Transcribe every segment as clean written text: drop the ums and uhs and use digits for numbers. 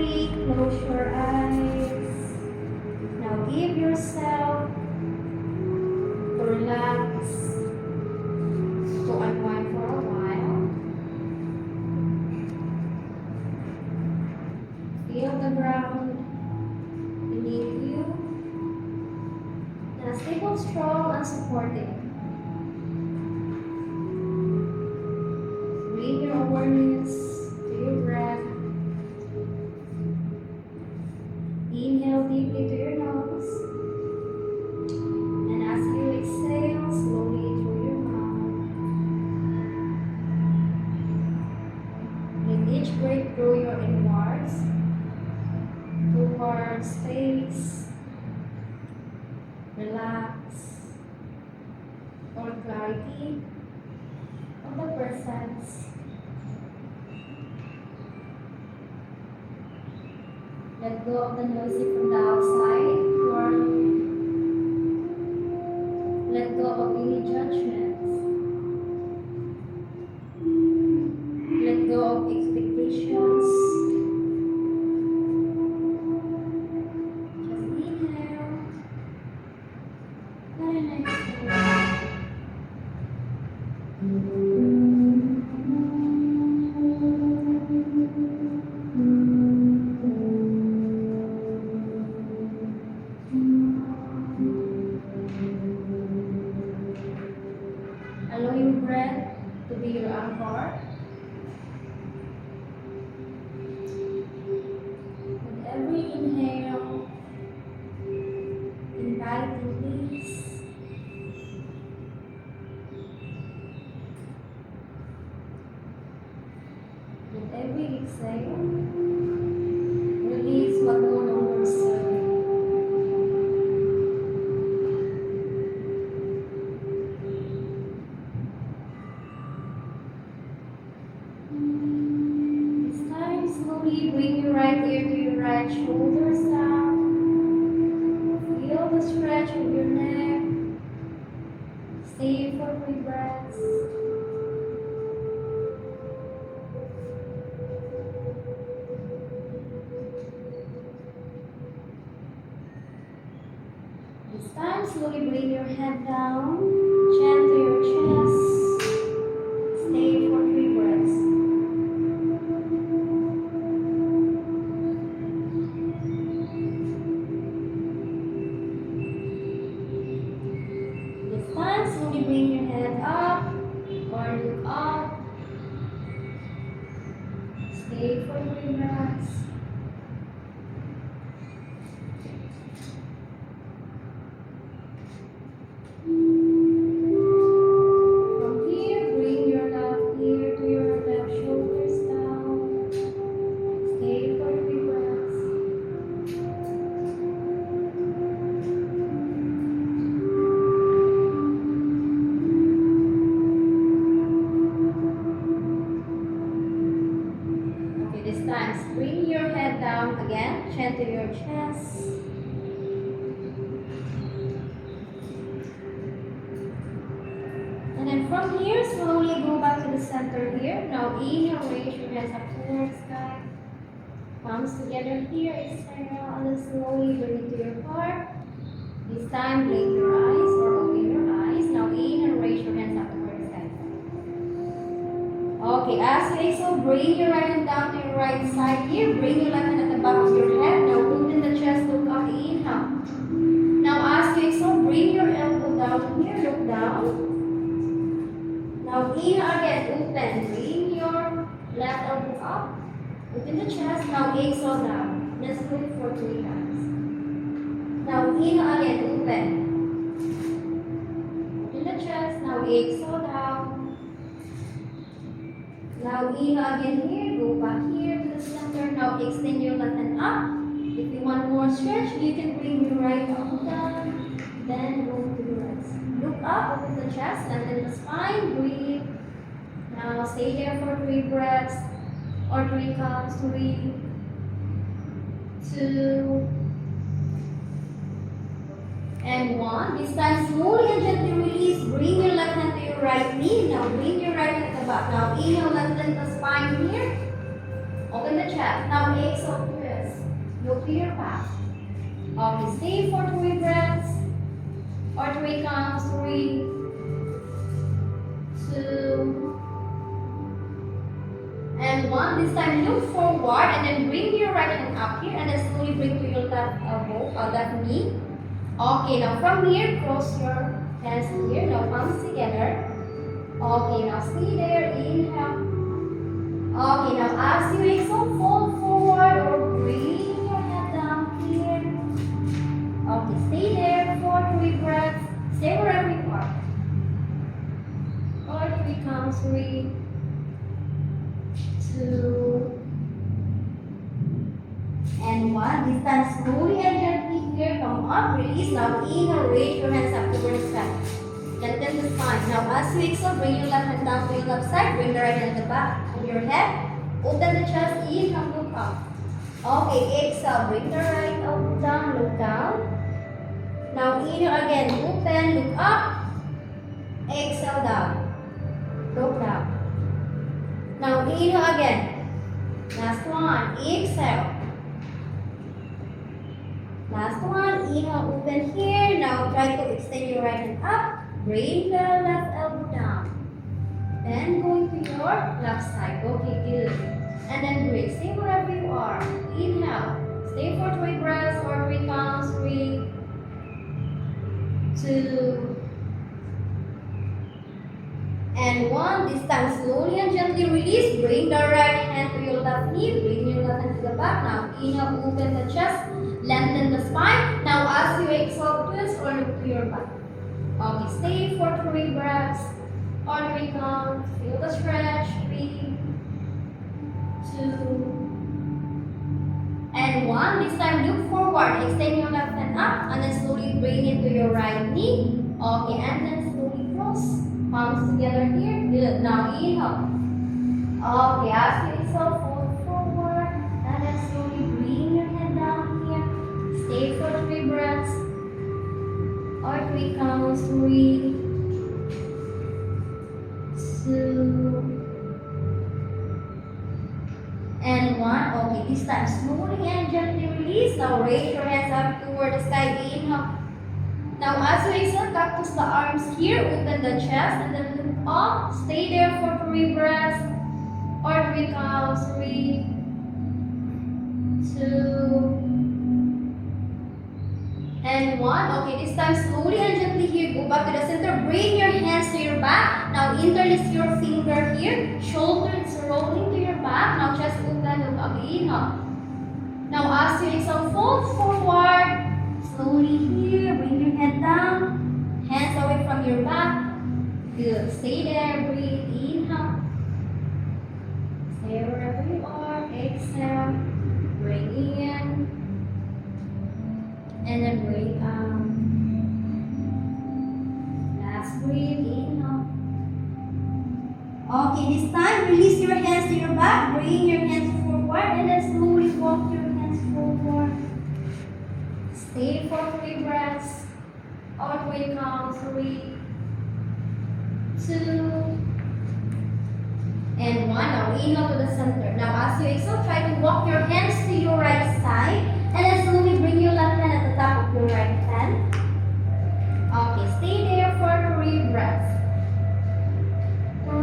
breathe, close your eyes. Now give yourself to relax, to unwind for a while. Feel the ground beneath you. Now stay both strong and supportive. Bring your awareness to your breath. Inhale deeply to your nose. And as you exhale slowly through your mouth. With each breath through your inwards, towards space, relax, or clarity of the presence. Let go of the noisy from the outside world. Let go of any judgments. Let go of expectations. Just inhale and exhale. Allow your breath to be your anchor. With every inhale, inviting peace. With every exhale, release what no longer serves you. This time, slowly bring your right ear to your right shoulders down. Feel the stretch of your neck. Stay for 3 breaths. This time, slowly bring your head down, chin to your chest. Stay for 3 breaths. This time, slowly bring your head up or look up. Stay for 3 breaths. From here, bring your left ear to your left shoulders down. Stay for 3 breaths. Okay, this time, bring your head down again, chin to your chest. And then from here, slowly go back to the center here. Now inhale, raise your hands up towards sky. Palms together here, exhale, and then slowly bring it to your heart. This time, blink your eyes or open your eyes. Now inhale, raise your hands up towards sky. Okay, as you exhale, bring your right hand down to your right side here. Bring your left hand at the back of your head. Now open the chest, look up, inhale. Now as you exhale, bring your elbow down here, look down. Now inhale again, open. Bring your left elbow up. Open the chest. Now exhale down. Let's do it for 3 times. Now inhale again, open. Open the chest. Now exhale down. Now inhale again here. Go back here to the center. Now extend your left hand up. If you want more stretch, you can bring your right arm down. Then go to the right side. Look up, open the chest, and then the spine. Breathe. Now stay there for 3 breaths or 3 counts. 3, 2, and 1. This time, slowly and gently release. Bring your left hand to your right knee. Now bring your right hand at the back. Now inhale, lengthen the spine here. Open the chest. Now exhale, twist. look to your back. Okay, stay for 3 breaths. Or 3 counts. 3, 2, and 1. This time look forward and then bring your right hand up here and then slowly bring to your left elbow or left knee. Okay, now from here, cross your hands here. Now palms together. Okay, now stay there. Inhale. Okay, now as you exhale, fold forward or bring your head down here. Okay, stay there for 3 breaths. Stay wherever you are. Or 3 counts. 3, 2, and 1. This time slowly and gently here. Come up, release. Now inhale, raise your hands up towards the sky. Lengthen the spine. Now as you exhale, bring your left hand down to your left side. Bring the right hand at the back of your head. Open the chest. Inhale, look up. Okay, exhale. Bring the right elbow down. Look down. Now inhale again. Open. Look up. Exhale down. Look down. Now inhale again. Last one. Exhale. Last one. Inhale. Open here. Now try to extend your right hand up. Bring the left elbow down. Then going to your left side. Okay, good. And then breathe. Stay wherever you are. Inhale. Stay for 3 breaths or 3 counts. 3, 2, and 1. This time slowly and gently release. Bring the right hand to your left knee. Bring your left hand to the back. Now inhale, open the chest. Lengthen the spine. Now as you exhale, twist or look to your back. Okay, stay for 3 breaths or 3 counts. Feel the stretch. 3, 2, and 1. This time look forward. Extend your left hand up and then slowly bring it to your right knee. Okay, and then slowly cross. Palms together here. Good. Now inhale. Okay, as you exhale, fold forward and then slowly bring your head down here. Stay for 3 breaths or 3 counts. 3, 2, and 1. Okay, this time slowly and gently release. Now raise your hands up toward the sky. Inhale. Now as you exhale, cactus the arms here. Open the chest and then look up. Stay there for 3 breaths or 3 counts. 3, 2, and 1. Okay, this time slowly and gently here. Go back to the center. Bring your hands to your back. Now interlace your finger here. Shoulders rolling to your back. Now chest open. Look up. Inhale. Now as you exhale, fold forward. Slowly here. Bring your head down. Hands away from your back. Good. Stay there. Breathe. Inhale. Stay wherever you are. Exhale. Bring in. And then bring out. Last breathe. Inhale. Okay, this time release your hands to your back. Bring your hands forward and then slowly walk your hands forward. Stay for 3 breaths or 3 counts. 3, 2, and 1. Now inhale to the center. Now as you exhale, try to walk your hands to your right side and then slowly bring your left hand at the top of your right hand. Okay, stay there for 3 breaths. 3,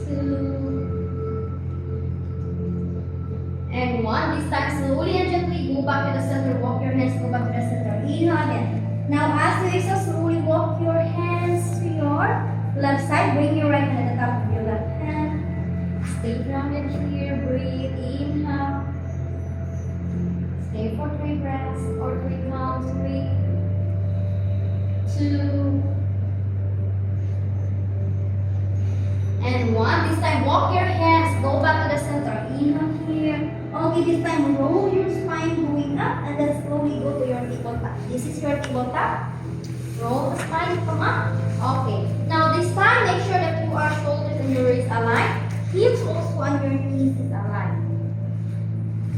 2, and 1. This time slowly and gently go back to the center. Walk your hands, go back to the center. Inhale again. Now as you exhale, slowly walk your hands to your left side. Bring your right hand at the top of your left hand. Stay grounded here. Breathe. Inhale. Stay for 3 breaths or 3 counts. 3, 2, and 1. This time walk your hands. Go back to the center. Inhale here. Okay, this time roll your spine going up and then slowly go to your tabletop. This is your tabletop. Roll the spine, come up. Okay. Now this time, make sure that your shoulders and your wrists align. Hips also on your knees is aligned.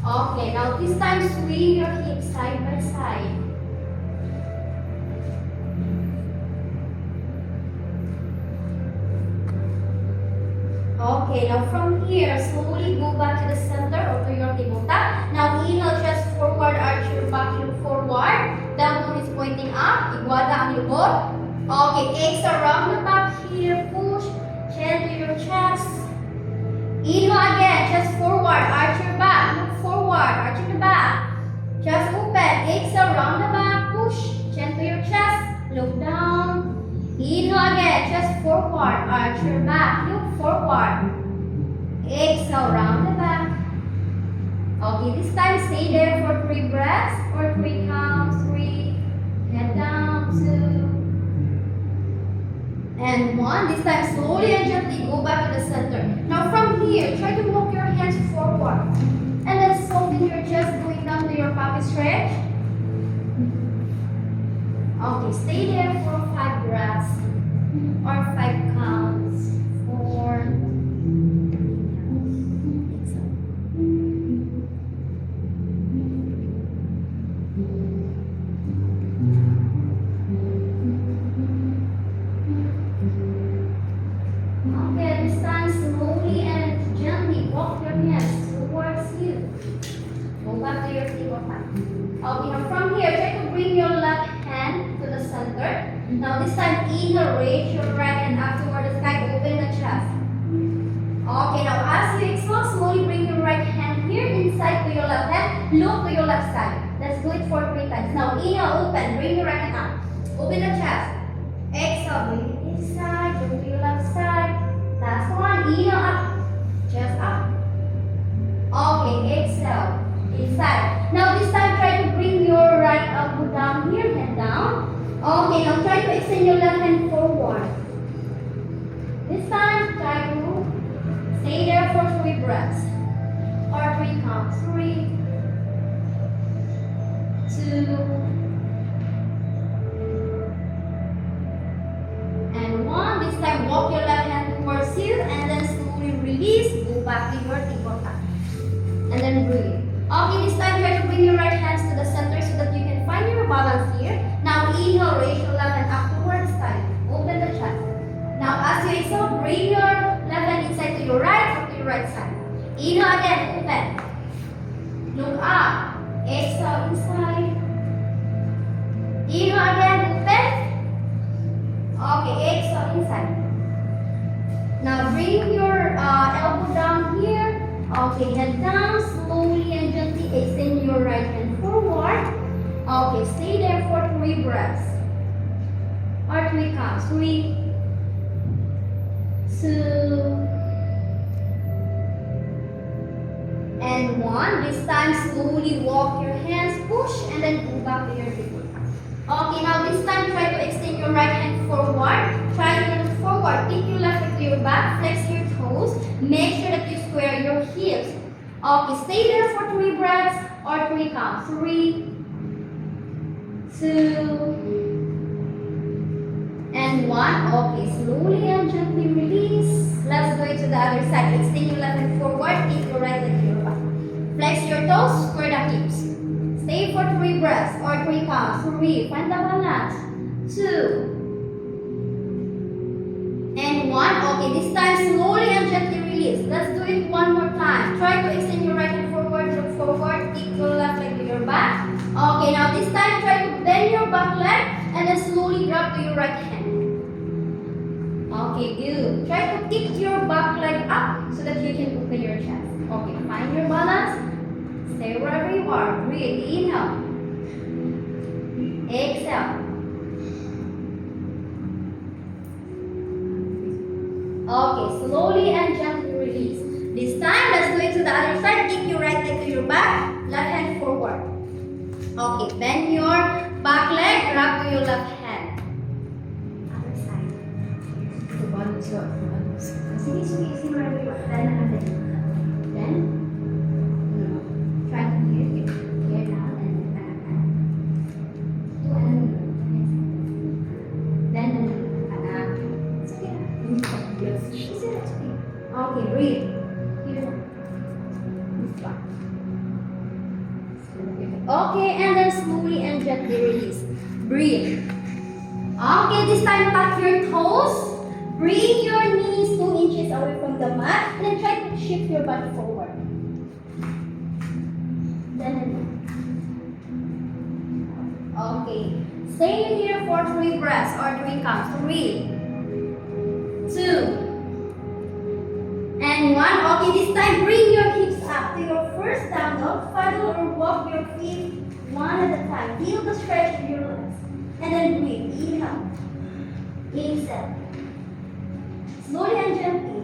Okay, now this time swing your hips side by side. Okay, now from here, slowly go back to the center or to your tabletop. down, you both. Okay, exhale, round the back here, push, chin to your chest. Inhale again, chest forward, arch your back, look forward, arching the back. Chest open, exhale, round the back, push, chin to your chest, look down. Inhale again, chest forward, arch your back, look forward. Exhale, round the back. Okay, this time stay there for 3 breaths or 3 counts. 3, head down, 2, and 1. This time slowly and gently go back to the center. Now from here, try to walk your hands forward. And then soften your chest going down to your puppy stretch. Okay, stay there for 5 breaths or 5 counts. 4. Okay, this time slowly and gently walk your hands towards you. Go back to your tabletop. Okay, now from here, try to bring your left hand to the center. Now this time, inhale, raise your right hand up toward the sky, open the chest. Okay, now as you exhale, slowly bring your right hand here inside to your left hand, look to your left side. Let's do it for 3 times. Now inhale, open, bring your right hand up, open the chest. Exhale, bring it inside, go to your left side. Last one, inhale up, chest up. Okay, exhale, inside. Now this time, try to bring your right elbow down here, head down. Okay, now try to extend your left hand forward. This time, try to stay there for 3 breaths or 3 counts. 3, 2, and 1. This time, walk your left hand towards you and then slowly release. Go back to your tabletop and then breathe. Okay, this time try to bring your right hands to the center so that you can find your balance here. Now inhale, raise your left hand up towards sky. Open the chest. Now as you exhale, bring your left hand inside to your right or to your right side. Inhale again, open. Look up. Exhale inside. Inhale again, open. Okay, exhale inside. Now bring your elbow down here. Okay, head down, slowly and gently extend your right hand forward. Okay, stay there for 3 breaths or 3 counts. 3, 2, and 1. This time, slowly walk your hands, push, and then go back to your table. Okay, now this time, try to extend your right hand forward. Try to look forward. Kick your left leg to your back, flex your toes. Make sure that you square your hips. Okay, stay there for 3 breaths or 3 counts. 3, 2, and 1. Okay, slowly and gently release. Let's go to the other side. Extend your left hand forward, kick your right leg to your back. Flex your toes, square the hips. Stay for 3 breaths or 3 counts. 3, find the balance. 2, and 1. Okay, this time slowly and gently release. Let's do it one more time. Try to extend your right hand forward, look forward, kick your left leg to your back. Okay, now this time try to bend your back leg and then slowly drop to your right hand. Okay, good. Try to kick your back leg up so that you can open your chest. Okay, find your balance. Stay wherever you are. Breathe. Inhale. Exhale. Okay, slowly and gently release. This time, let's do it to the other side. Kick your right leg to your back, left hand forward. Okay, bend your back leg, grab to your left hand. Other side. Sige, wherever you are. Then, try to here down and back. Then, it's okay. Okay, breathe. Here. This one. Okay, and then slowly and gently release. Breathe. Okay, this time tuck your toes. Bring your knees 2 inches away from the mat. And then try to shift your body forward. Then. Okay. Stay here for 3 breaths or 3 counts. 3, 2, and 1. Okay, this time bring your hips up to your first down dog. Paddle or walk your feet one at a time. Feel the stretch of your legs. And then breathe. Inhale. Exhale. Slowly and gently.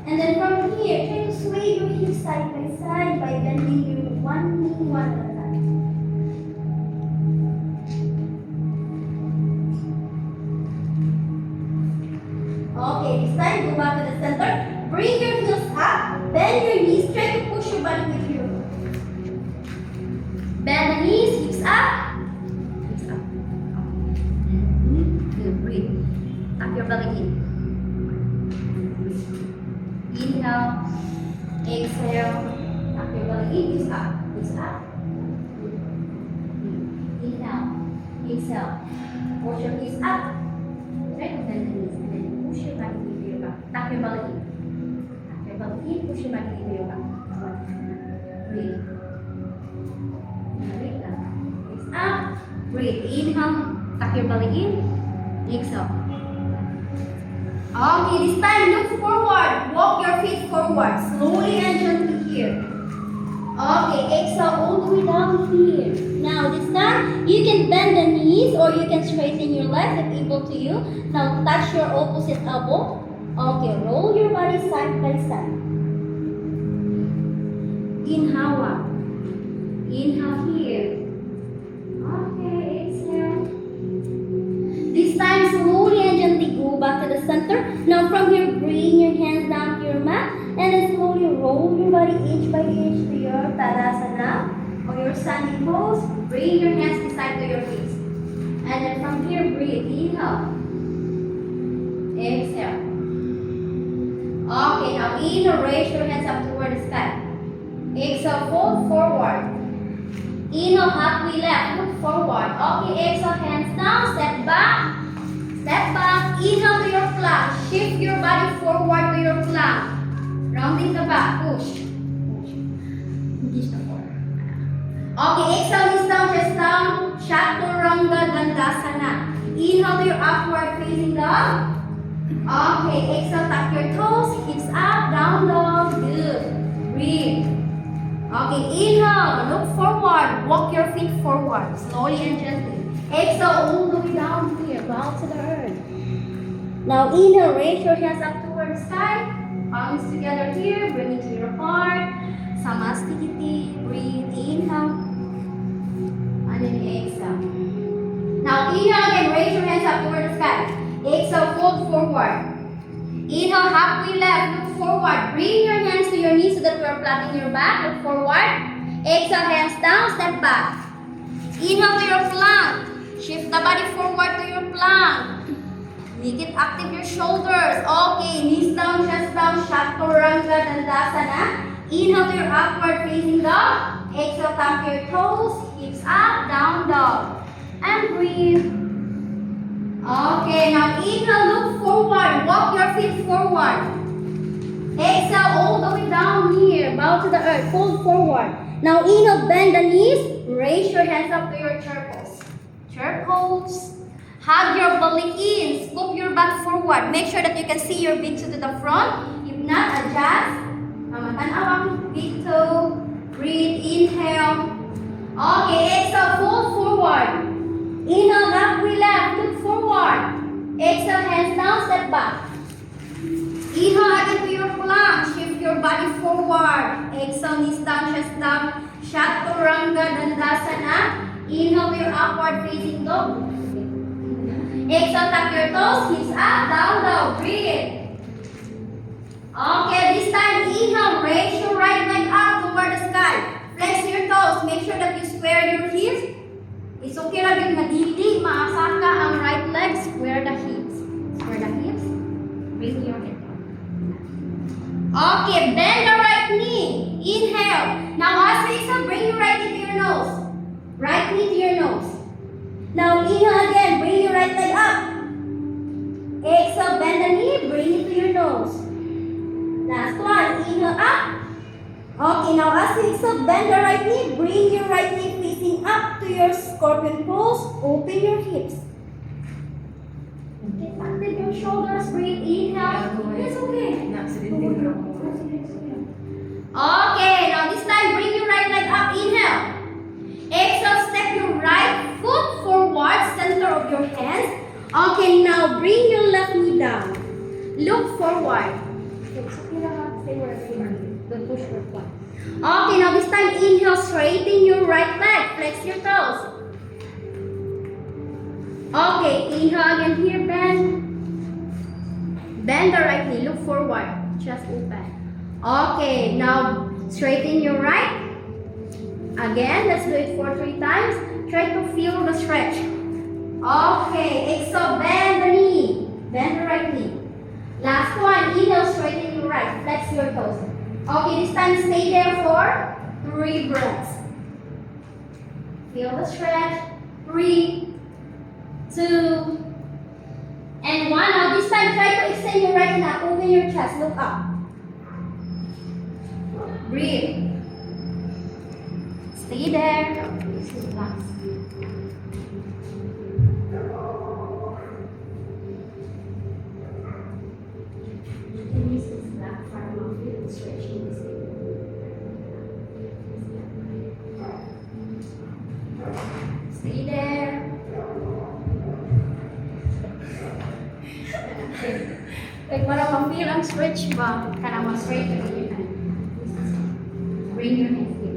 And then from here, try to sway your hips side by side by bending your one knee one at a time. Okay, this time go back to the center. Bring your heels up. Bend your knees. Try to push your body with you. Bend the knees, hips up. Hips up. Good, breathe. Tuck your belly in. Inhale. Exhale. Tuck your belly in. Hips up. Hips up. Inhale. Exhale. Push your hips up. Try to bend the knees and then push your body into your back. Tuck your belly in. Tuck your belly in. Push your body into your back. Breathe. Up, breathe, inhale, tuck your belly in, exhale. Okay, this time look forward, walk your feet forward, slowly and gently here. Okay, exhale all the way down here. Now this time, you can bend the knees or you can straighten your legs if able to you. Now touch your opposite elbow. Okay, roll your body side by side. Inhale up. Inhale here. Okay, exhale. This time, slowly and gently go back to the center. Now from here, bring your hands down to your mat and then slowly roll your body inch by inch to your Tadasana or your standing pose. Bring your hands beside to your knees. And then from here, breathe. Inhale. Exhale. Okay, now inhale, raise your hands up toward the sky. Exhale, fold forward. Inhale, halfway left, look forward. Okay, exhale, hands down, step back. Step back, inhale to your plank. Shift your body forward to your plank. Rounding the back, push. Push. Push the forward. Okay, exhale, knees down, chest down. Chaturanga Dandasana. Inhale to your upward facing dog. Okay, exhale, tuck your toes, hips up, down dog. Good. Breathe. Okay, inhale, look forward, walk your feet forward, slowly and gently. Exhale all the way down here, bow to the earth. Now inhale, raise your hands up toward the sky, palms together here, bring it to your heart. Samasthiti, breathe, inhale, and then exhale. Now inhale again, raise your hands up toward the sky. Exhale, fold forward. Inhale, halfway left, look forward. Bring your hands to your knees so that you are flat in your back. Look forward. Exhale, hands down, step back. Inhale to your plank. Shift the body forward to your plank. Make it active your shoulders. Okay, knees down, chest down, Chaturanga Dandasana. Inhale to your upward facing dog. Exhale, tap your toes, hips up, down dog. And breathe. Okay, now inhale, look forward, walk your feet forward. Exhale all the way down here, bow to the earth, fold forward. Now inhale, bend the knees, raise your hands up to your chair pose. Chair pose. Hug your belly in, scoop your butt forward. Make sure that you can see your big toe to the front. If not, adjust. Tanaw ang big toe. Breathe, inhale. Okay, exhale, fold forward. Inhale, halfway left, look forward. Exhale, hands down, step back. Inhale again to your plank, shift your body forward. Exhale, knees down, chest down, Chaturanga Dandasana. Inhale to your upward facing dog. Exhale, tuck your toes, hips up, down dog, breathe. Okay, this time inhale, raise your right leg up toward the sky. Flex your toes, make sure that you square your hips. It's okay lang yung madili, maasaka ang right leg, square the hips. Square the hips, bring your head down. Okay, bend the right knee. Inhale. Now as you exhale, bring your right knee to your nose. Right knee to your nose. Now inhale again, bring your right leg up. Exhale, bend the knee, bring it to your nose. Last one, inhale up. Okay, now as you exhale, bend the right knee, bring your right knee facing facing up to your scorpion pose. Open your hips. Okay, active your shoulders. Breathe. Inhale. It's okay. Okay, now this time bring your right leg up. Inhale. Exhale, step your right foot forward, center of your hands. Okay, now bring your left knee down. Look forward. Stay wherever you are. Don't push forward. Okay, now this time inhale, straighten your right leg. Flex your toes. Okay, inhale again here, bend. Bend the right knee, look forward. Chest open. Okay, now straighten your right. Again, let's do it for 3 times. Try to feel the stretch. Okay, exhale, bend the knee. Bend the right knee. Last one, inhale, straighten your right. Flex your toes. Okay, this time stay there for 3 breaths. Feel the stretch. 3, 2, and 1. Now this time try to extend your right neck. Open your chest. Look up. Breathe. Stay there. Relax. Stay there. Like parang ma-feel ang stretch ba? Kana ma-straight ka din yun. Bring your hands here.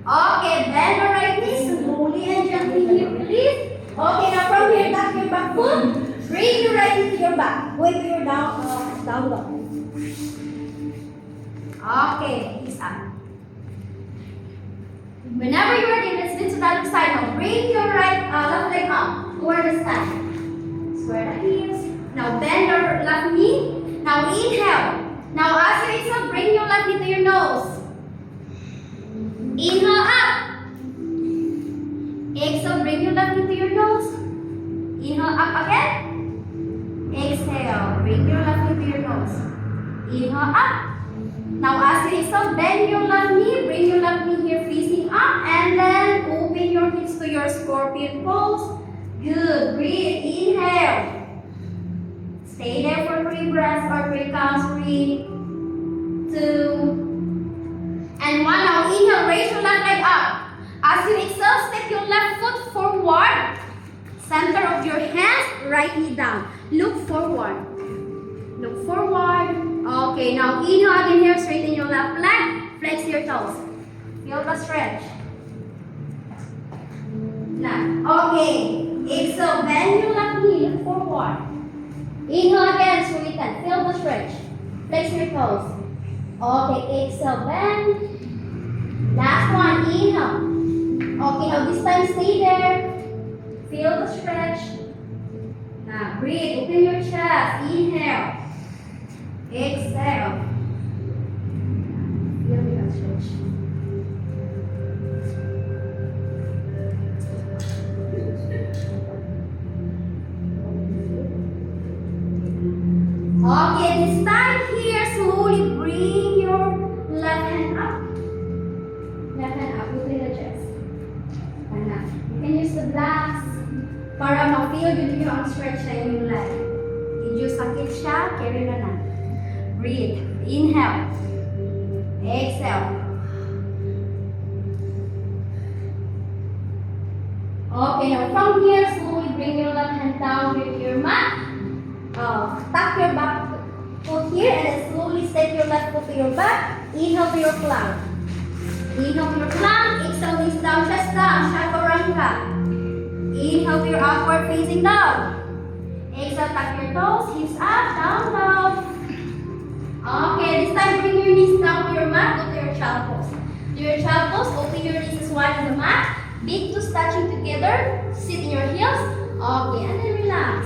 Okay, bend the right knee slowly and gently here, please. Okay, now from here, tuck your back foot. Bring your right knee to your back. Wait till you're down dog. Okay, knees up. Whenever you're ready, let's do to the other side now. Bring your left leg up toward the sky. Square the heels. Now bend your left knee. Now inhale. Now as you exhale, bring your left knee to your nose. Inhale up. Exhale, bring your left knee to your nose. Inhale up again. Exhale, bring your left knee to your nose. Inhale up. Now as you exhale, bend your left knee. Bring your left knee here facing up. And then open your hips to your scorpion pose. Good. Breathe. Inhale. Stay there for 3 breaths or 3 counts. 3, 2, and 1. Now inhale, raise your left leg up. As you exhale, step your left foot forward. Center of your hands, right knee down. Look forward. Look forward. Okay, now inhale again here, straighten your left leg. Flex your toes. Feel the stretch. Now, okay. Exhale, bend your left knee, look forward. Inhale again, straighten. Feel the stretch. Flex your toes. Okay, exhale, bend. Last one, inhale. Okay, now this time stay there. Feel the stretch. Now breathe, open your chest. Inhale. Exhale. Feel the stretch. Okay, this time here, slowly bring your left hand up. Left hand up, open the chest. And now, you can use the blocks para ma-feel yun yung stretch na yung leg. Medyo sakit siya, carry na na. Breathe. Inhale. Exhale. Okay, now from here, slowly bring your left hand down with your mat. Tuck your back foot here and then slowly step your left foot to your back. Inhale to your plank. Inhale to your plank. Exhale, knees down, chest down, chaturanga. Inhale to your upward facing dog. Exhale, tuck your toes, hips up, down dog. Okay, this time bring your knees down to your mat, go to your child pose. Do your child pose, open your knees as wide as the mat. Big toes touching together, sit in your heels. Okay, and then relax.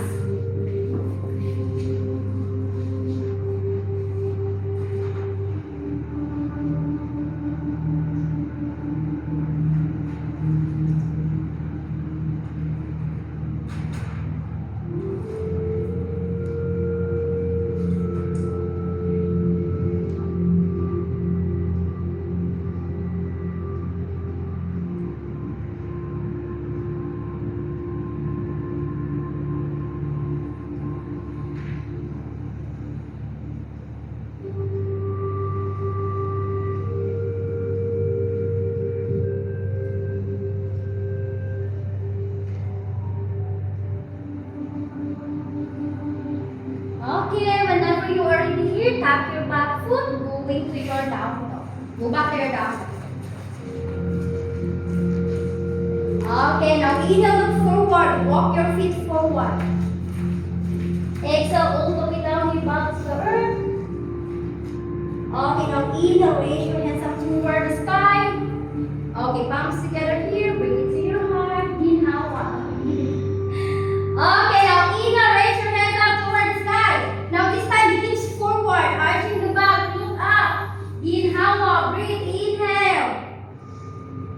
here, tap your back foot, going to your down dog. Go back to your down dog. Okay, now inhale, look forward. Walk your feet forward. Exhale all the way down, you bounce to the earth. Okay, now inhale, raise your hands up toward the sky. Okay, palms together here, bring it to your heart. Inhale, one. Okay, now inhale, raise your hands up toward the sky. Now this time, hips forward, arching the back, look up. Inhale, breathe, inhale.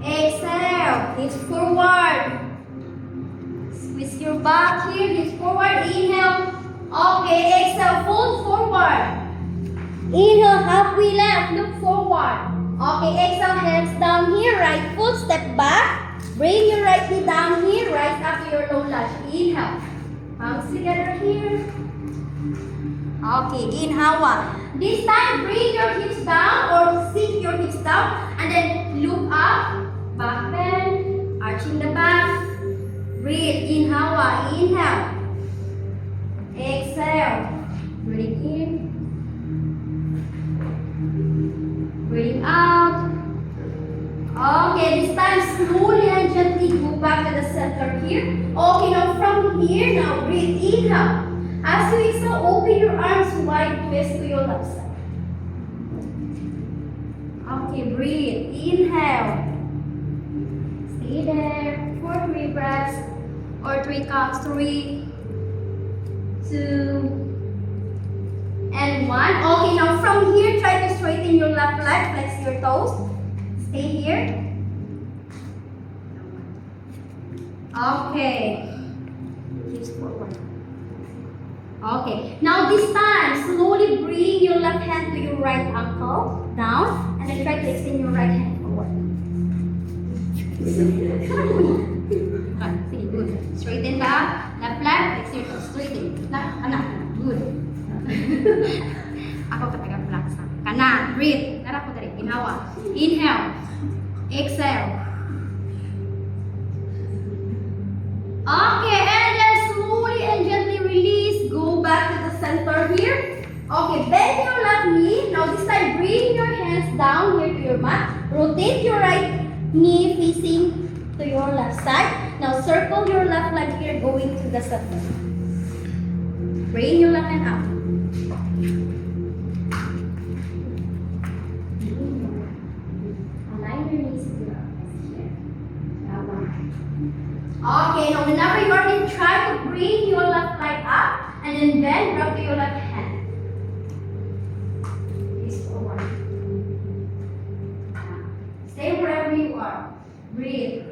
Exhale, hips forward. Squeeze your back here, hips forward, inhale. Okay, exhale, fold forward. Inhale, halfway left, look forward. Okay, exhale, hands down here, right foot, step back. Bring your right knee down here, rise up to your low lunge. Inhale, palms together here. Okay, inhale one. This time, bring your hips down or sink your hips down and then look up, back bend, arching the back. Breathe, inhale one, inhale. Exhale, breathe in. Breathe out. Okay, this time slowly and gently go back to the center here. Okay, now from here, now breathe, inhale. As you exhale, open your arms wide, twist to your left side. Okay, breathe, inhale. Stay there for 3 breaths or 3 counts. 3, 2, and 1. Okay, now from here, try to straighten your left leg, flex your toes. Stay here. Okay. Hips forward. Okay. Now this time, slowly bring your left hand to your right ankle, down, and then try to extend your right hand forward. Okay, good. Straighten the left leg, flex your toes, straighten. Anak, good. Ako katagang relax na. Kanan, breathe. Nara ko dari. Ginawa. Inhale. Exhale. Okay, and then slowly and gently release. Go back to the center here. Okay, bend your left knee. Now this time, bring your hands down here to your mat. Rotate your right knee facing to your left side. Now circle your left leg here going to the center. Bring your left hand up. Align your knees to your arms here. Okay, now whenever you are in, try to bring your left leg up and then bend, drop to your left hand. Face forward. Stay wherever you are. Breathe.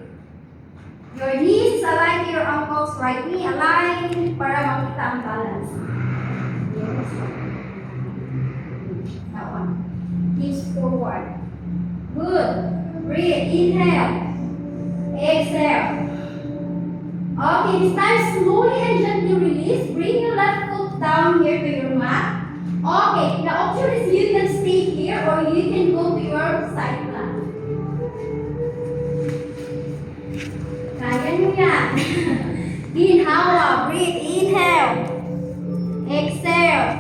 Your knees align to your ankles, right knee align para makita ang balance. Yes. That one. Hips forward. Good. Breathe. Inhale. Exhale. Okay, this time slowly and gently release. Bring your left foot down here to your mat. Okay, the option is you can stay here or you can go to your side plank. Kaya nyo yan. Inhale, breathe, inhale. Exhale.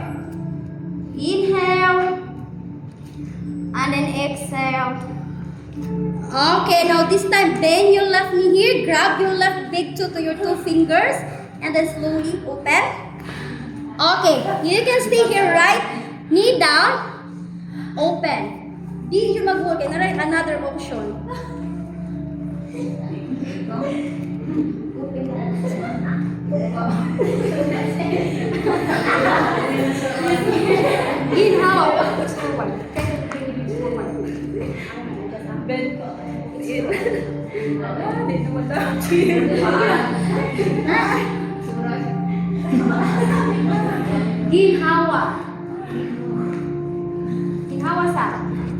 Inhale. And then exhale. Okay, now this time bend your left knee here. Grab your left big toe to your 2 fingers. And then slowly open. Okay, you can stay here, right? Knee down. Open. Di nyo mag-hold. Another option. Inhale. Push forward. Bend ko. Hindi naman daw. Ginhawa. Ginhawa sa.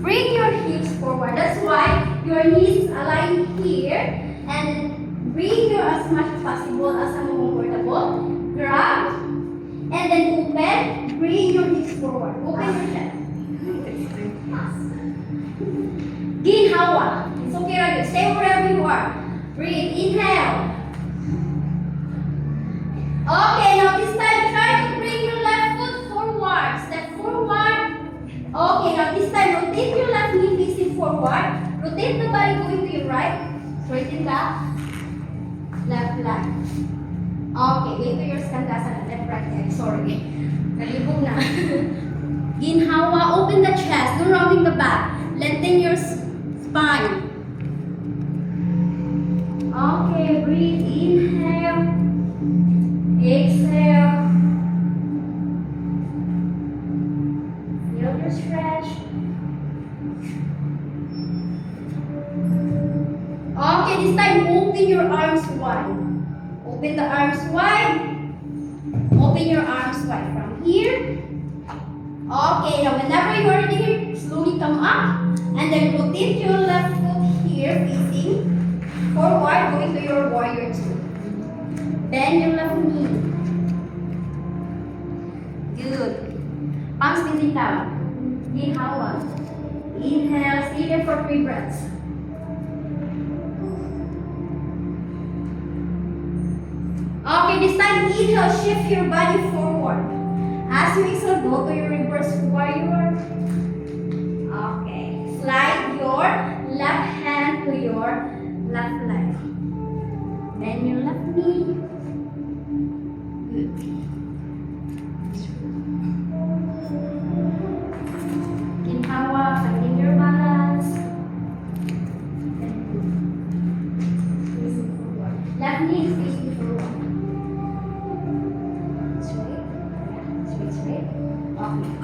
Bring your hips forward. That's why your knees align here. And bring your as much as possible as comfortable. Grab. And then open. Bring your hips forward. Open your chest. Ginhawa. It's okay, right? Stay wherever you are. Breathe. Inhale. Okay, now this time try to bring your left foot forward. Step forward. forward. Rotate the body going to your right. Straighten back. Left leg. Okay, into your skandasana. Left right leg. Sorry. Nalibog na. Ginhawa. Open the chest. Do rounding the back. Lengthen your spine. Okay, breathe. Inhale. Exhale. Feel your stretch. Okay, this time open your arms wide. Open the arms wide. Open your arms wide from here. Okay, now whenever you are here, slowly come up and then rotate your left foot here, facing forward, going to your warrior two. Bend your left knee. Good. Palms facing down. Inhale. Inhale. Stay there for 3 breaths. Okay, this time inhale, shift your body forward. As you exhale, go to your reverse warrior. Okay, slide your left hand to your left leg. Bend your left knee. Good. Inhale, finding your balance. Facing forward. Left knee is facing forward. Straight. Okay.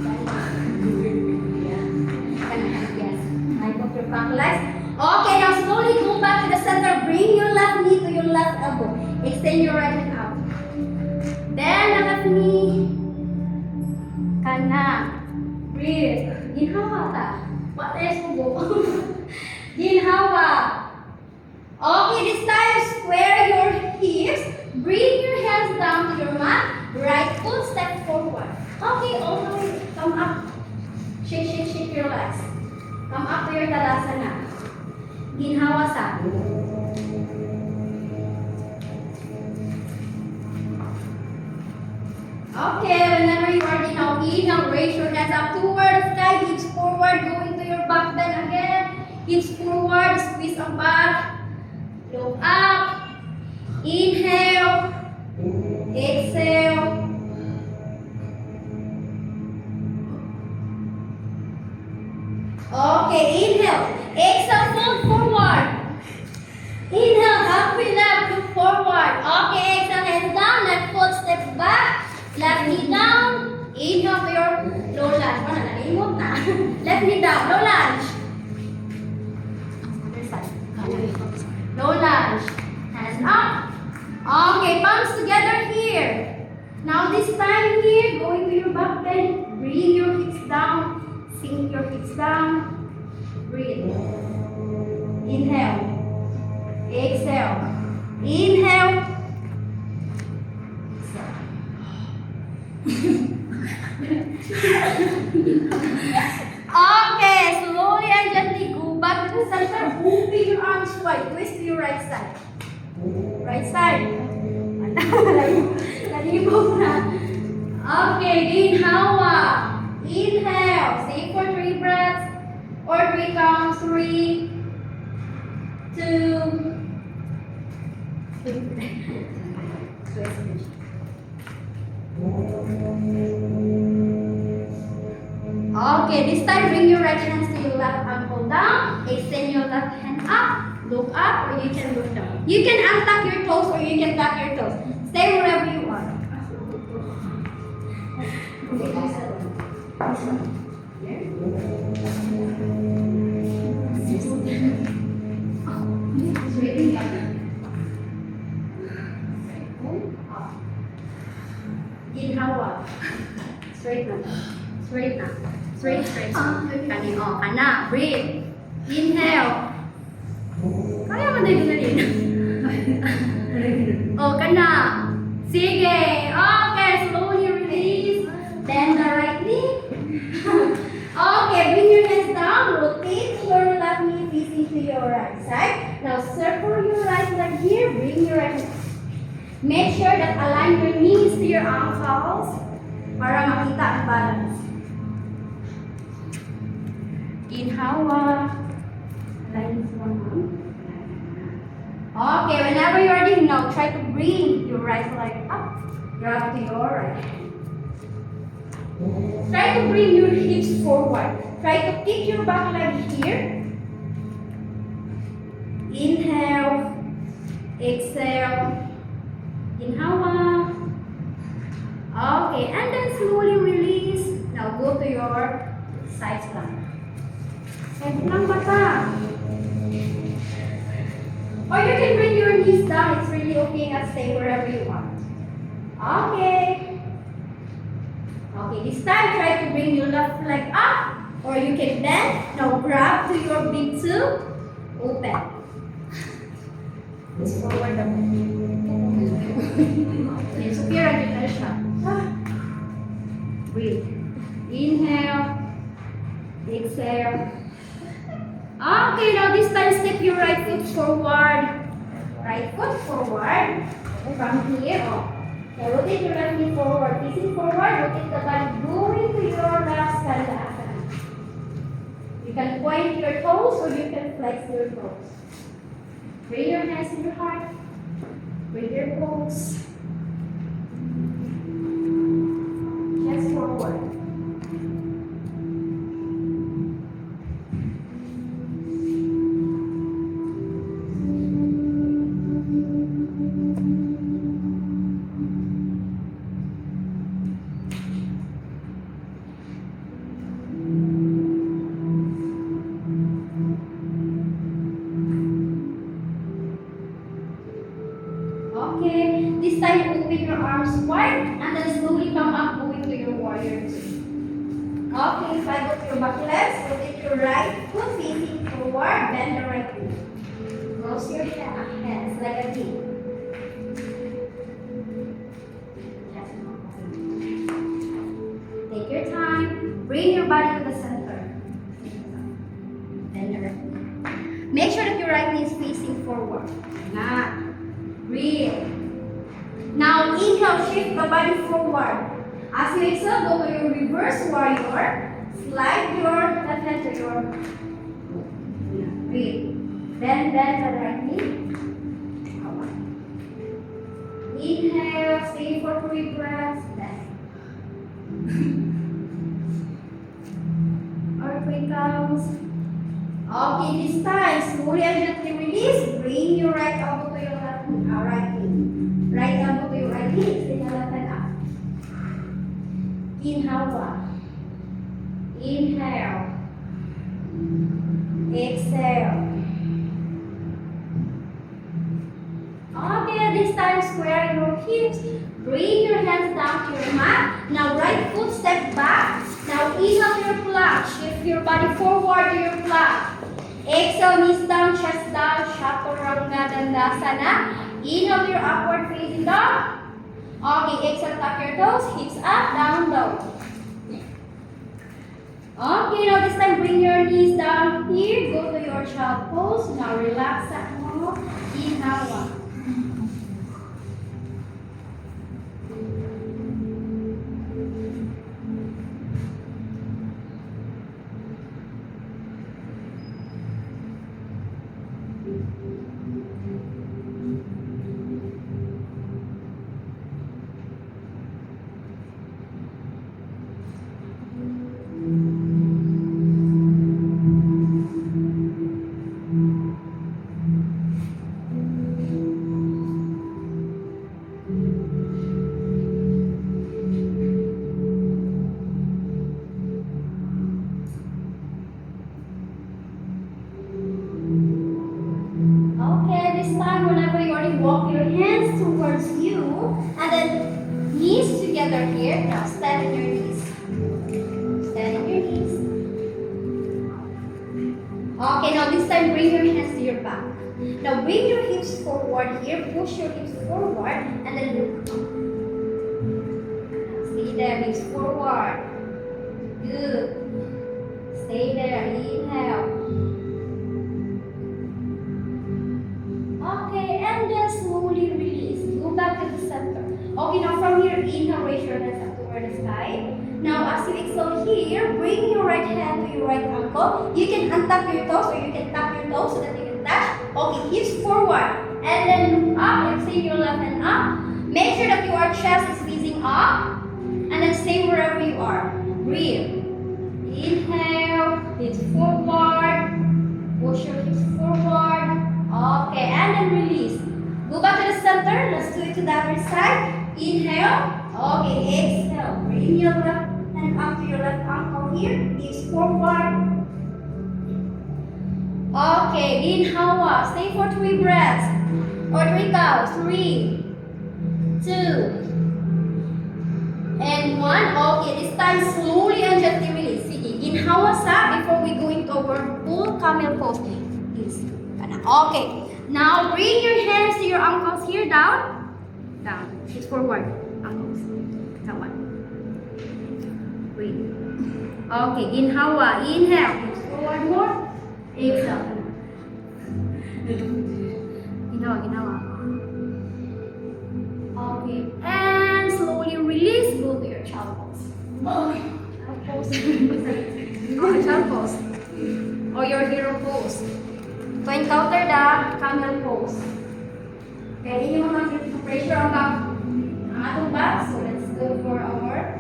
Yes. I got your back legs. Okay, now slowly go back to the center. Bring your left knee to your left elbow. Extend your right hand out. Then the left knee. Kana. Breathe. Ginhawa ta. What else mo go? Ginhawa. Okay, this time square your hips. Bring your hands down to your mat. Right foot step forward. Okay, all the way. Come up. Shake your legs. Come up to your Tadasana. Ginhawa sa. Okay, whenever you are now inhale, raise your hands up toward the sky. Hips forward, go into your back bend again. Hips forward, squeeze ang back. Look up. Inhale. Exhale. Okay, inhale. Exhale, fold forward. Inhale, halfway left, look forward. Okay, exhale, hands down, left foot step back. Left knee down. Inhale to your low lunge. Wala, nalimot na. Left knee down, low lunge. Other side. Low lunge. Hands up. Okay, palms together here. Now this time here, going to your back bend. Bring your hips down. Sink your hips down. Breathe. Inhale. Exhale. Inhale. Okay, slowly and gently go back to the center. Open your arms wide. Twist to your right side. Right side. Nalibog na. Okay, ginhawa. Inhale. Stay for 3 breaths or 3 counts. 3, 2. Okay, this time bring your right hands to your left ankle down. Extend your left hand up. Look up or you can look down. You can untuck your toes or you can tuck your toes. Stay wherever you are. Ginhawa. Straight na. Straight na. Straight. Kani, kana. Breathe. Inhale. Kaya mo na yung ginalin. Kana. Sige. Okay, slowly release. Bend the right knee. Okay, bring your hands down. Rotate your left knee facing to your right side. Now circle your right leg here. Bring your right hand. Make sure that align your knees to your ankles para makita ang balance. Inhale. Balance one arm. Okay, whenever you're ready, now try to bring your right leg up. Grab to your right hand. Try to bring your hips forward. Try to kick your back leg here. Inhale. Exhale. Inhale up. Okay, and then slowly release. Now go to your side plank. Side plank bata. Or you can bring your knees down. It's really okay and stay wherever you want. Okay. Okay, this time try to bring your left leg up. Or you can bend. Now grab to your big toe. Open. It's forward the It's okay, right? Breathe. Inhale. Exhale. Okay, now this time step your right foot forward. Right foot forward. From here. Oh. Now rotate your left knee forward. Facing forward. Rotate the body going to your left side asana. You can point your toes or you can flex your toes. Bring your hands to your heart. Bring your pose. Chest forward. Okay, this time open your arms wide and then slowly come up going to your warrior two. Okay, slide out your back legs, rotate your right foot facing forward, bend the right knee. Close your hands like a V. Take your time, bring your body to the center. Bend the right knee. Make sure that your right knee is facing forward. Now, breathe. Now inhale, shift the body forward. As you exhale, go to your reverse warrior. Slide your left hand to your breathe. Bend the right knee. Inhale, stay for 3 breaths. Or 3 counts. Okay, this time, slowly and gently release. Bring your right elbow to your left right knee. Right elbow to your right knee. Extend the left hand up. Inhale one. Inhale. Exhale. Okay, this time square your hips. Bring your hands down to your mat. Now right foot step back. Now ease up your plank. Shift your body forward to your plank. Exhale, knees down, chest down, Chaturanga Dandasana. Inhale your upward facing dog. Okay, exhale, tuck your toes, hips up, down dog. Okay, now this time bring your knees down here. Go to your child pose. Now relax that more. Inhale one. Walk your hands towards you and then knees together here. Now stand on your knees. Stand on your knees. Okay, now this time bring your hands to your back. Now bring your hips forward here. Push your hips forward and then look up. Stay there, hips forward. Good. Stay there. Inhale. Okay, and then slowly release. Go back to the center. Okay, now from here, inhale, raise your hands up toward the sky. Now, as you exhale here, bring your right hand to your right ankle. You can untuck your toes or you can tuck your your toes so that you can touch. Okay, hips forward. And then look up. Extend your left hand up. Make sure that your chest is facing up. And then stay wherever you are. Breathe. Inhale. Hips forward. Push your hips forward. Okay, and then release. Go back to the center. Let's do it to the other side. Inhale. Okay, exhale. Bring your left hand up to your left ankle here. Hips forward. Okay, inhale. Stay for 3 breaths. Or 3 counts. 3, 2, and 1. Okay, this time slowly and gently release. Sige, inhale sa before we go into our full camel pose. Please. Okay. Now bring your hands to your ankles here, down. Down. It's forward. Ankles. That one. Breathe. Okay, inhale. Inhale. Forward more. Exhale. Ginawa. Okay. And slowly release. Go to your child pose. Child pose. Okay, child pose. Or your hero pose. To encounter the camel pose. Okay, you want to pressure on the atong back. So let's go for our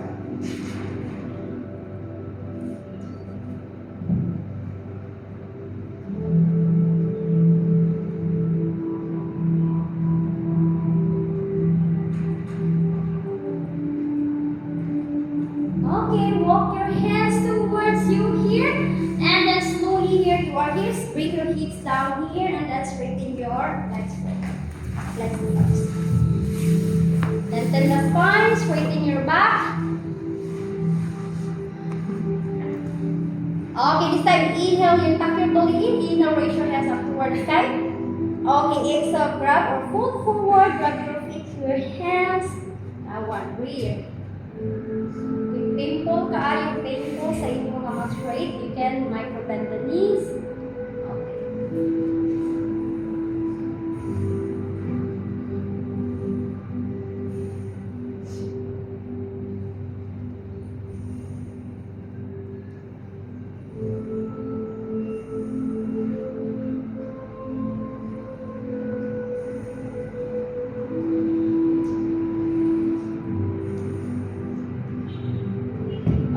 okay, walk your hands towards you here. And then slowly here to our hips. Bring your hips down here and then straighten your legs forward. Let's do first. Lengthen the spine, straighten your back. Okay, this time inhale, you tuck your belly in. Inhale, raise your hands up toward the sky. Okay, exhale, grab or fold forward. Grab your feet to your hands. That one, breathe. Painful kaayo, painful sa inyong mga mat straight, you can micro bend the knees. Okay.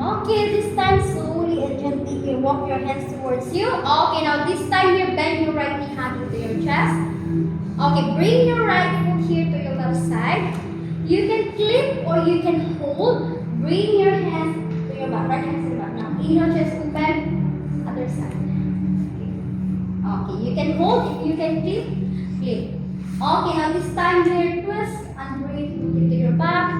Okay, this time slowly and gently you walk your hands towards you. Okay, now this time you bend your right knee hand into your chest. Okay, bring your right foot here to your left side. You can clip or you can hold. Bring your hands to your back. Right hand to your back. Now inhale, chest open. Other side. Okay, you can hold. If you can clip, clip. Okay, now this time here twist and breathe into your back.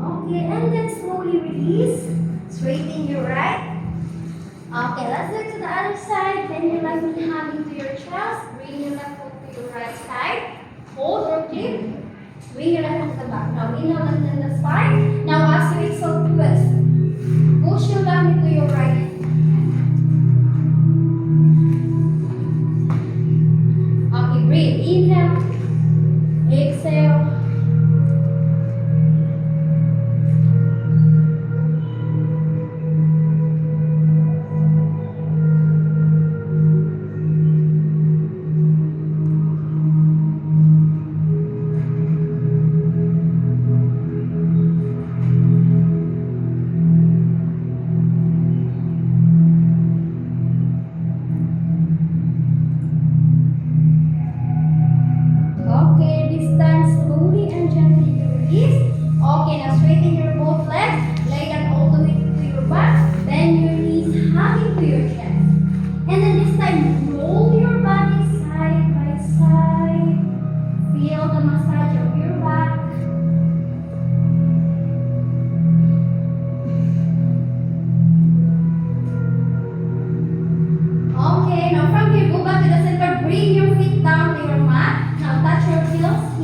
Okay, and then slowly release. Straighten your right. Okay, let's go to the other side. Bend your left knee hand into your chest. Bring your left foot to your right side. Hold or clip. Bring your left hand to the back. Now inhale, lengthen the spine. Now as you exhale, twist. Push your left knee to your right. Okay, breathe. Inhale. Exhale.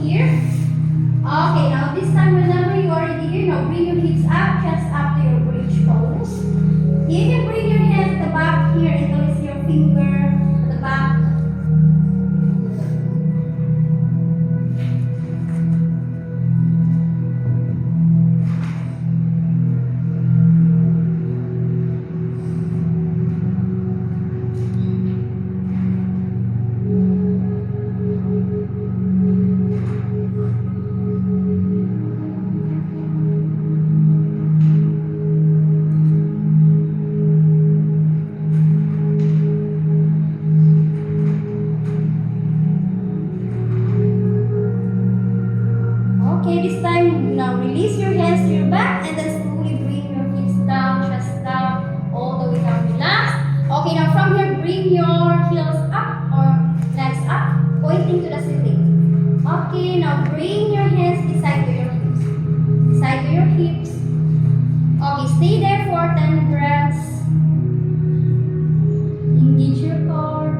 here. Okay, now this time whenever you are here, now bring your hips up, chest up to your bridge pose. You can bring your hands at the back here and place your finger at the back. Okay, this time now release your hands to your back and then slowly bring your hips down, chest down, all the way down, relax. Okay, now from here, bring your heels up or legs up, pointing to the ceiling. Okay, now bring your hands beside to your hips. Beside to your hips. Okay, stay there for 10 breaths. Engage your core.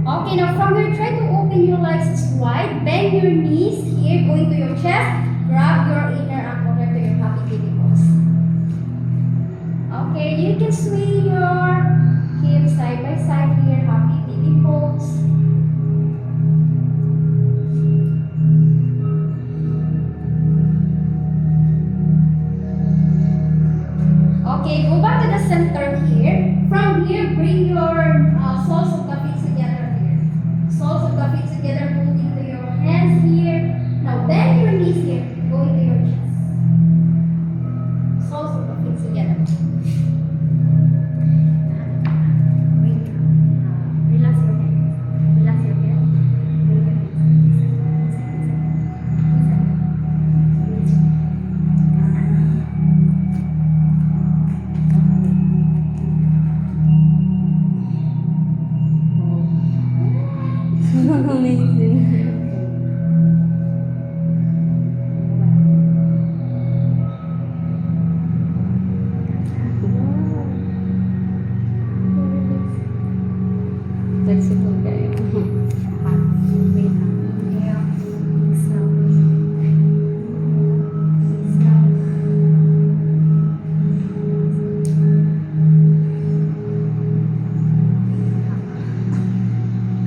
Okay, now from here, try to open your legs wide. Bend your knees here, going to your chest. Grab your inner ankle to your happy baby pose. Okay, you can swing your hips side by side here, happy baby pose. Okay, go back to the center here. From here, bring your soles of the feet together here. Soles of the feet together, holding to your hands here. Now bend your knees here, going to your chest. Soles of the feet together. Relax your head. Relax your head. Bring your hands inside. Amazing. Flexible kayo.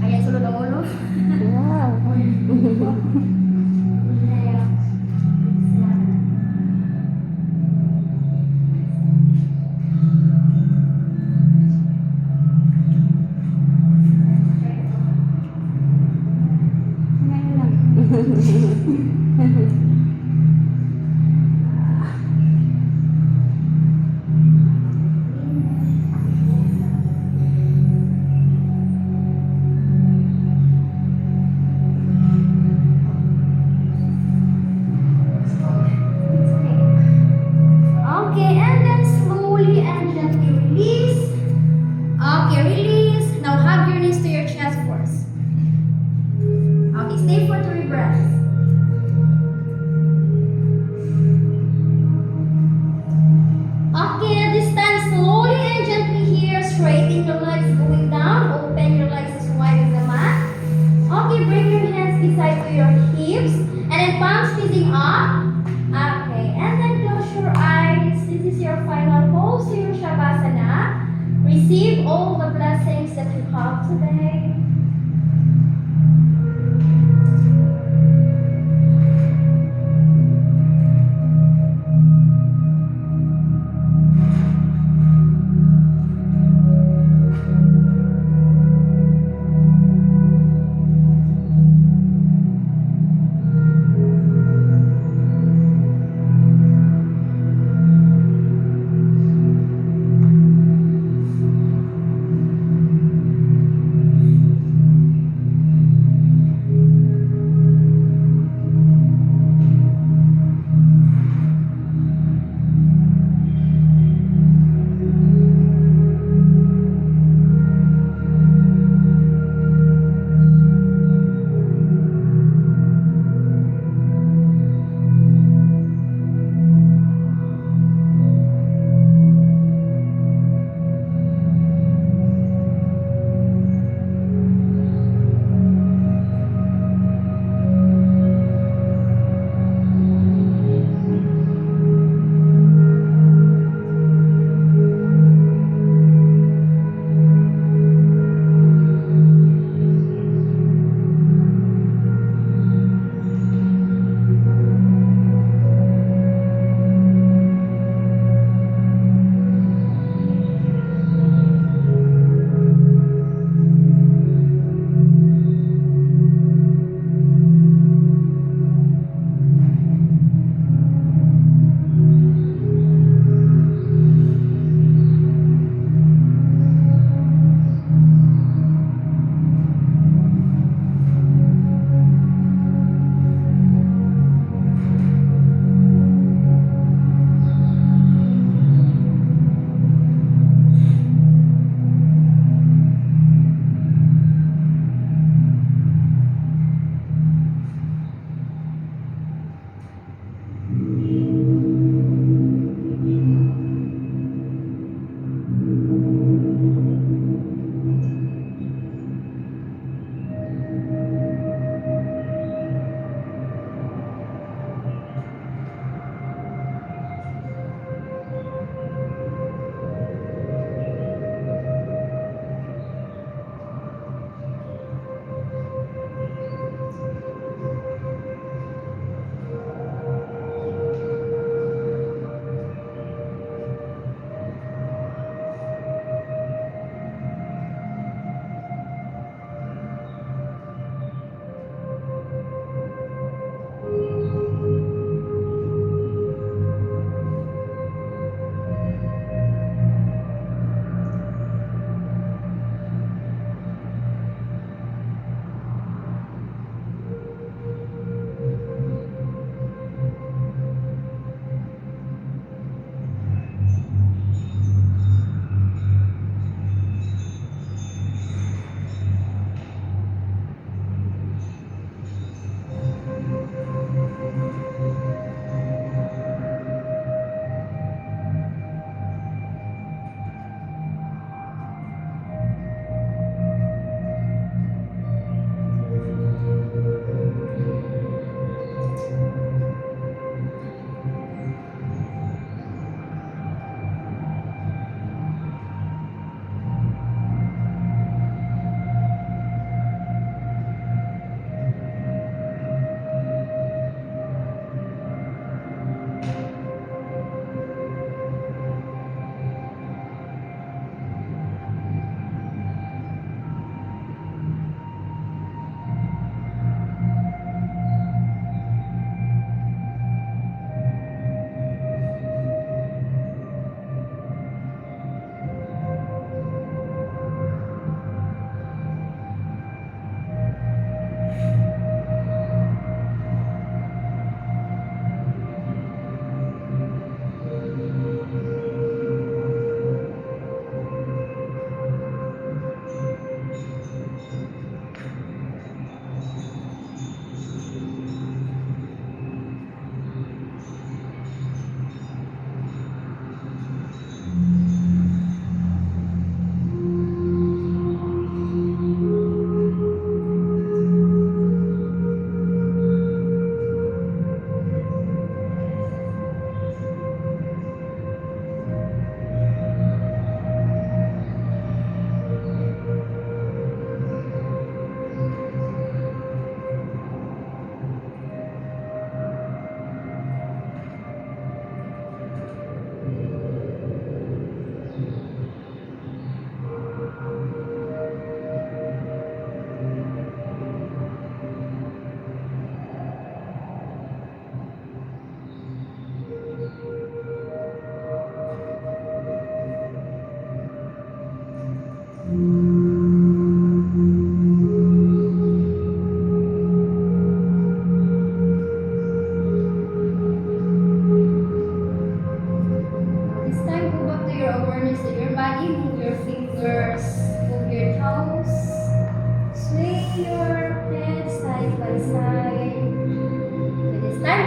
Kaya sulod ang ulo. Wow. Ngayon lang. Okay, and then slowly and gently release. Okay, release. Now hug your knees to your chest first. Okay, stay for 3 breaths. Okay, this time slowly and gently here, straighten your legs going down. Open your legs as wide as the mat. Okay, bring your hands beside to your hips and then palms facing up. Okay, and then close your eyes. This is your final pose to your Shavasana. Receive all the blessings that you have today.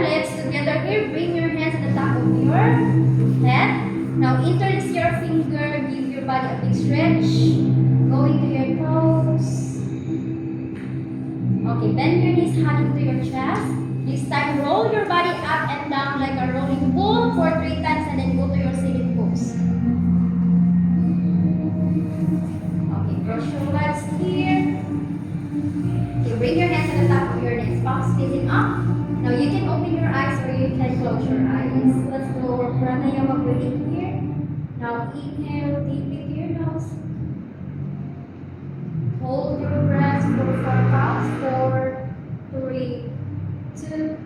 legs together here. Bring your hands at the top of your head. Now interlace your finger. Give your body a big stretch. Going to your toes. Okay, bend your knees, hugging to your chest. This time, roll your body up and down like a rolling ball for 3 times and then go to your seated pose. Okay, cross your legs here. Okay, bring your hands at the top of your knees, palms facing up. Now you can open your eyes or you can close your eyes. Let's do our pranayama breathing here. Now inhale deeply to your nose. Hold your breath for 4 counts. 4, 3, 2,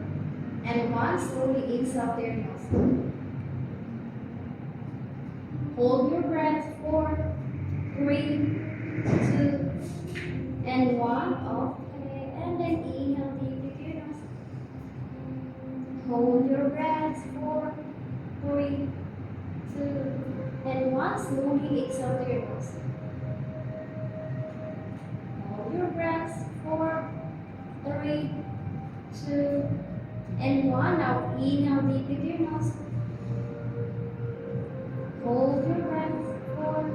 and 1. Slowly exhale to your nose. Hold your breath. 4, 3, 2, and 1. Okay, and then inhale deeply to your nose. Hold your breath. 4, 3, 2, and 1. Slowly exhale to your nose. Hold your breath. 4, 3, 2, and 1. Now inhale deeply to your nose. Hold your breath. 4,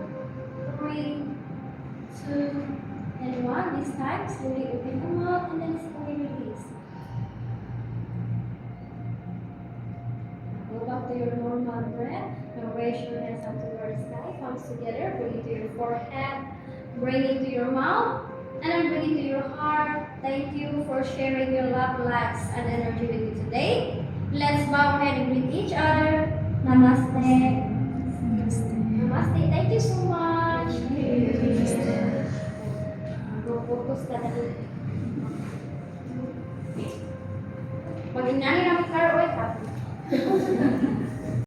3, 2, and 1. This time, slowly open the mouth and then slowly release. Go back to your normal breath. Now raise your hands up towards the sky. Palms together. Bring it to your forehead. Bring it to your mouth. And then bring it to your heart. Thank you for sharing your love, lights, and energy with me today. Let's bow head and greet each other. Namaste. Namaste. Thank you so much. Go focus ka na. Pag inani namin karo, wait, happy.